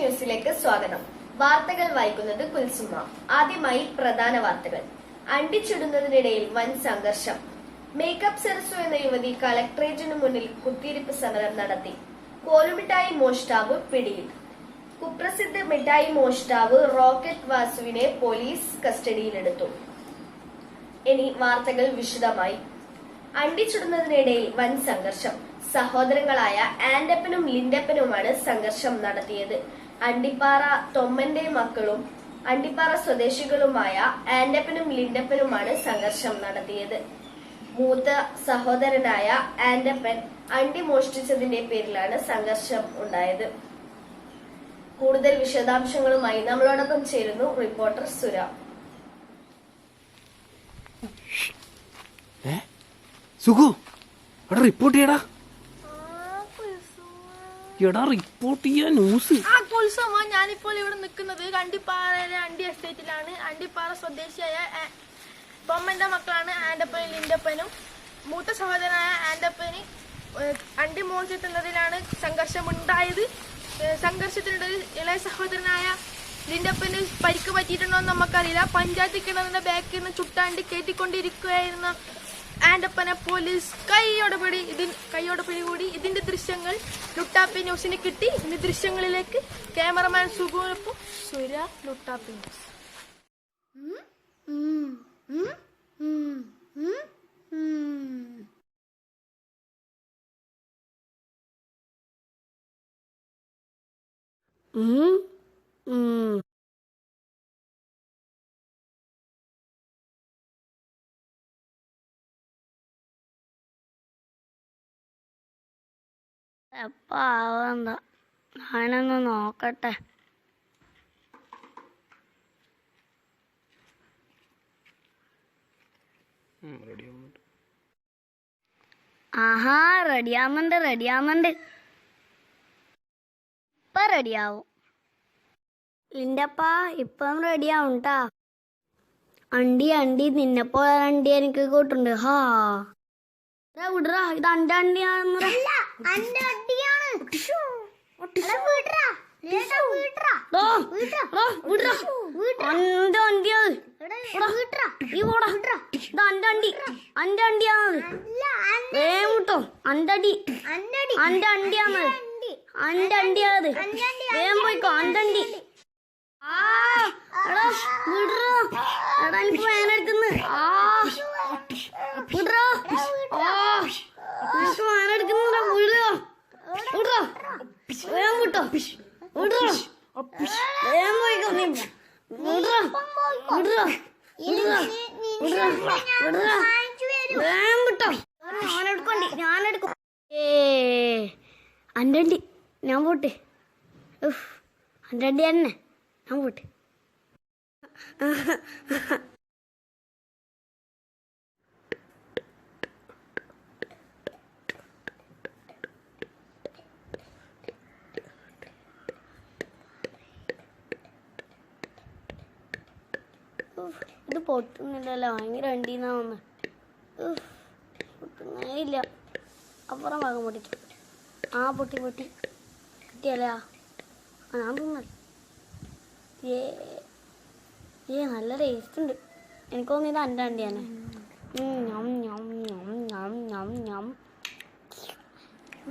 ന്യൂസിലേക്ക് സ്വാഗതം. വാർത്തകൾ വായിക്കുന്നത് കുൽസുമ. ആദ്യമായി പ്രധാന വാർത്തകൾ. അണ്ടിച്ചിടുന്നതിനിടയിൽ വൻ സംഘർഷം. മേക്കപ്പ് സെർസു എന്ന യുവതി കളക്ടറേറ്റിനു മുന്നിൽ കുത്തിയിരിപ്പ് സമരം നടത്തി. കോലുമിഠായി മോഷ്ടാവ് പിടിയിൽ. കുപ്രസിദ്ധ മിഠായി മോഷ്ടാവ് റോക്കറ്റ് വാസുവിനെ പോലീസ് കസ്റ്റഡിയിലെടുത്തു. ഇനി വാർത്തകൾ വിശദമായി. അണ്ടിച്ചിടുന്നതിനിടയിൽ വൻ സംഘർഷം. സഹോദരങ്ങളായ ആൻഡപ്പനും ലിൻഡപ്പനുമാണ് സംഘർഷം നടത്തിയത്. അണ്ടിപ്പാറ തൊമ്മന്റെ മക്കളും അണ്ടിപ്പാറ സ്വദേശികളുമായ ആൻഡപ്പനും ലിൻഡപ്പനുമാണ് സംഘർഷം നടത്തിയത്. മൂത്ത സഹോദരനായ ആൻഡപ്പൻ അണ്ടി മോഷ്ടിച്ചതിന്റെ പേരിലാണ് സംഘർഷം ഉണ്ടായത്. കൂടുതൽ വിശദാംശങ്ങളുമായി നമ്മളോടൊപ്പം ചേരുന്നു റിപ്പോർട്ടർ സുര. സുഖു റിപ്പോർട്ട് ചെയ്യടാ. എടാ റിപ്പോർട്ട് ചെയ്യാൻ ന്യൂസ്. ഞാനിപ്പോൾ ഇവിടെ നിൽക്കുന്നത് അണ്ടിപ്പാറയിലെ അണ്ടി എസ്റ്റേറ്റിലാണ്. അണ്ടിപ്പാറ സ്വദേശിയായ തൊമ്മന്റെ മക്കളാണ് ആൻഡപ്പനും ലിൻഡപ്പനും. മൂത്ത സഹോദരനായ ആൻഡപ്പന് അണ്ടി മോഷ്ടിക്കുന്നതിലാണ് സംഘർഷമുണ്ടായത്. സംഘർഷത്തിനിടയിൽ ഇളയ സഹോദരനായ ലിൻഡപ്പന് പരിക്ക് പറ്റിയിട്ടുണ്ടോ എന്ന് നമുക്കറിയില്ല. പഞ്ചായത്ത് കിണറിന്റെ ബാക്കിൽ നിന്ന് ചുട്ടാണ്ടി കയറ്റിക്കൊണ്ടിരിക്കുകയായിരുന്ന ആൻഡപ്പനെ പോലീസ് കൈയോടെ പിടികൂടി. ഇതിന്റെ ദൃശ്യങ്ങൾ ലുട്ടാപ്പി ന്യൂസിന് കിട്ടി. ഇതിന്റെ ദൃശ്യങ്ങളിലേക്ക് ക്യാമറമാൻ സുഗുനൊപ്പം സുര, ലുട്ടാപ്പി ന്യൂസ്. എപ്പ ആവണ്ട, ഞാനൊന്ന് നോക്കട്ടെ. ആഹാ, റെഡിയാവുന്നുണ്ട്. ഇപ്പൊ റെഡിയാവും. ലിൻഡപ്പാ ഇപ്പം റെഡിയാവും ട്ടാ. അണ്ടി നിന്നെപ്പോലെ അണ്ടി എനിക്ക് കൂട്ടുണ്ട്. ഹാ വിടറാ, ഇത് അന്റെ അണ്ടിയാണെന്ന്. പോയിക്കോ അണ്ടണ്ടി. എനിക്ക് വേനെടുക്കുന്നു. ഞാനെടുക്കും. അണ്ടണ്ടി ഞാൻ പോട്ടെ. അണ്ടണ്ടി തന്നെ ഞാൻ പോട്ടെ. ഇത് പൊട്ടുന്നില്ലല്ലോ, ഭയങ്കര വണ്ടീന്നാ വന്ന്. പൊട്ടുന്നേയില്ല. അപ്പുറം ഭാഗം പൊട്ടിച്ചു. പൊട്ടി കിട്ടിയല്ലേ. ഞാൻ തിന്നത്. നല്ല ടേസ്റ്റ് ഉണ്ട്. എനിക്ക് തോന്നിയത് എൻ്റെ അണ്ടിയാണ്.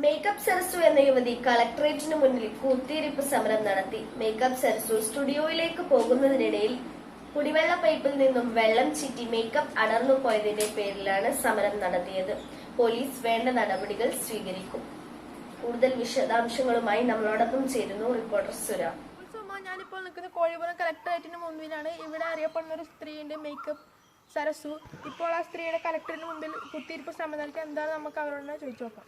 മേക്കപ്പ് സെർസു എന്ന യുവതി കളക്ടറേറ്റിന് മുന്നിൽ കുത്തിയിരിപ്പ് സമരം നടത്തി. മേക്കപ്പ് സെർസു സ്റ്റുഡിയോയിലേക്ക് പോകുന്നതിനിടയിൽ കുടിവെള്ള പൈപ്പിൽ നിന്നും വെള്ളം ചീറ്റി മേക്കപ്പ് അടർന്നു പോയതിന്റെ പേരിലാണ് സമരം നടത്തിയത്. പോലീസ് വേണ്ട നടപടികൾ സ്വീകരിക്കും. കൂടുതൽ വിശദാംശങ്ങളുമായി നമ്മളോടൊപ്പം ചേരുന്നു റിപ്പോർട്ടർ സുര. ഞാനിപ്പോൾ നിൽക്കുന്നത് കോഴിപ്പുറം കളക്ടറേറ്റിന് മുൻപിലാണ്. ഇവിടെ അറിയപ്പെടുന്ന ഒരു സ്ത്രീയുണ്ട്, മേക്കപ്പ് സരസു. ഇപ്പോൾ ആ സ്ത്രീയുടെ കളക്ടറിന് മുമ്പിൽ കുത്തിയിരിപ്പ് സമരം നടത്തി. എന്താണ് നമുക്ക് അവരോട് ചോദിച്ചു നോക്കാം.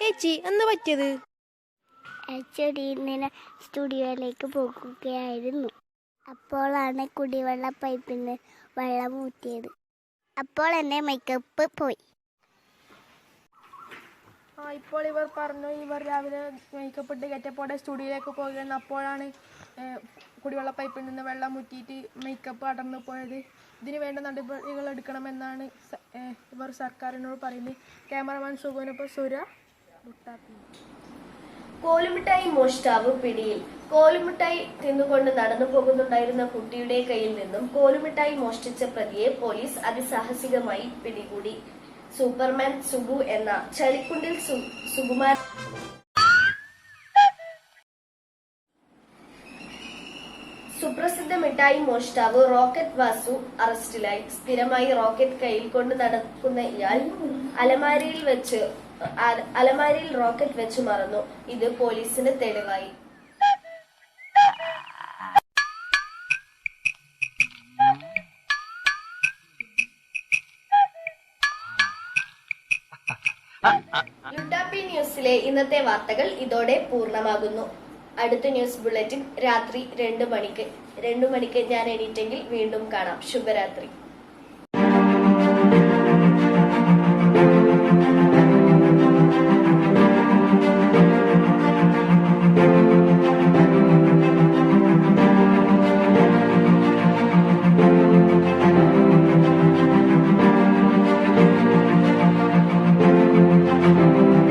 ചേച്ചി, എന്താ പറ്റിയത്? ഇന്നലെ സ്റ്റുഡിയോയിലേക്ക് പോകുകയായിരുന്നു. അപ്പോഴാണ് കുടിവെള്ള പൈപ്പിൽ നിന്ന് വെള്ളം ഊറ്റിയത്. അപ്പോൾ എൻ്റെ മേക്കപ്പ് പോയി. ഇപ്പോൾ ഇവർ പറഞ്ഞു, ഇവർ രാവിലെ മേക്കപ്പ് ഇട്ട് കയറ്റപ്പോടെ സ്റ്റുഡിയോയിലേക്ക് പോകുകയാണ്. അപ്പോഴാണ് കുടിവെള്ള പൈപ്പിൽ നിന്ന് വെള്ളം മുറ്റിയിട്ട് മേക്കപ്പ് അടർന്നു പോയത്. ഇതിന് വേണ്ട നടപടികൾ എടുക്കണമെന്നാണ് ഇവർ സർക്കാരിനോട് പറയുന്നത്. ക്യാമറമാൻ സുഗുനൊപ്പം സുര. കോലുമിഠായി മോഷ്ടാവ് പിടിയിൽ. കോലുമിഠായി തിന്നുകൊണ്ട് നടന്നു പോകുന്നുണ്ടായിരുന്ന കുട്ടിയുടെ കയ്യിൽ നിന്നും കോലുമിഠായി മോഷ്ടിച്ച പ്രതിയെ പോലീസ് അതിസാഹസികമായി പിടികൂടി. സൂപ്പർമാൻ സുഗു എന്ന ചളിക്കുണ്ടിൽ സുകുമാരൻ സുപ്രസിദ്ധ മിഠായി മോഷ്ടാവ് റോക്കറ്റ് വാസു അറസ്റ്റിലായി. സ്ഥിരമായി റോക്കറ്റ് കയ്യിൽ കൊണ്ട് നടക്കുന്ന ഇയാൾ അലമാരിയിൽ റോക്കറ്റ് വെച്ച് മറന്നു. ഇത് പോലീസിന് തെളിവായി. യുട്ടാപ്പി ന്യൂസിലെ ഇന്നത്തെ വാർത്തകൾ ഇതോടെ പൂർണ്ണമാകുന്നു. അടുത്ത ന്യൂസ് ബുള്ളറ്റിൻ രാത്രി 2 മണിക്ക് ഞാൻ എണീറ്റെങ്കിൽ വീണ്ടും കാണാം. ശുഭരാത്രി.